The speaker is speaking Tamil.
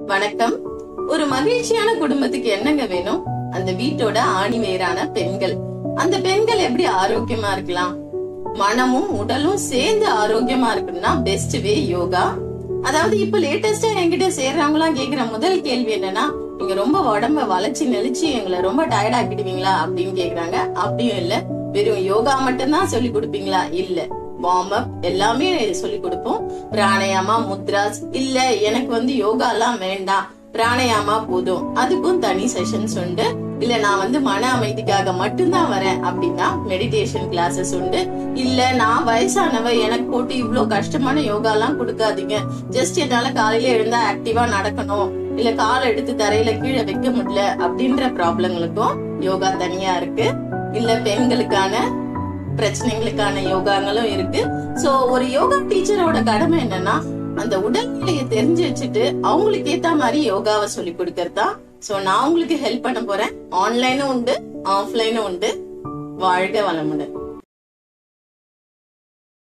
வணக்கம். ஒரு மகிழ்ச்சியான குடும்பத்துக்கு என்னங்க வேணும்? அந்த வீட்டோட ஆணி வேரான பெண்கள். அந்த பெண்கள் எப்படி ஆரோக்கியமா இருக்கலாம்? மனமும் உடலும் சேர்ந்து ஆரோக்கியமா இருக்கணும்னா பெஸ்ட் வே யோகா. அதாவது இப்ப லேட்டஸ்டா என்கிட்ட சேர்றவங்களாம் கேக்குற முதல் கேள்வி என்னன்னா, நீங்க ரொம்ப உடம்ப வளைச்சு நெளிச்சு எங்களை ரொம்ப டயர்ட் ஆக்கிடுவீங்களா அப்படின்னு கேக்குறாங்க. அப்படியும் இல்ல, வெறும் யோகா மட்டும்தான் சொல்லி கொடுப்பீங்களா? இல்ல, வார்ம் அப் எல்லாமே சொல்லி கொடுப்போம். பிராணாயாமா, முத்ராஸ், இல்ல எனக்கு யோகா எல்லாம் வேண்டாம், பிராணாயாமா போதும், அதுக்கும் தனி செஷன்ஸ் உண்டு. இல்ல நான் மன அமைதிக்காக மட்டும்தான் வரேன் அப்படின்னா மெடிடேஷன் கிளாஸஸ் உண்டு. இல்ல நான் வயசானவ, எனக்கு போட்டு இவ்வளவு கஷ்டமான யோகா எல்லாம் கொடுக்காதீங்க, ஜஸ்ட் என்னால காலையில எழுந்தா ஆக்டிவா நடக்கணும், இல்ல கால் எடுத்து தரையில கீழே வைக்க முடியல அப்படின்ற ப்ராப்ளங்களுக்கும் யோகா தனியா இருக்கு. இல்ல பெண்களுக்கான பிரச்சனைகளுக்கான யோகாங்களும் இருக்கு. சோ ஒரு யோகா டீச்சரோட கடமை என்னன்னா, அந்த உடல்நிலையை தெரிஞ்சு வச்சுட்டு அவங்களுக்கு ஏத்த மாதிரி யோகாவை சொல்லி கொடுக்கறதா. சோ நான் உங்களுக்கு ஹெல்ப் பண்ண போறேன். ஆன்லைனும் உண்டு, ஆஃப்லைனும் உண்டு. வாழ்க வளமுடன்.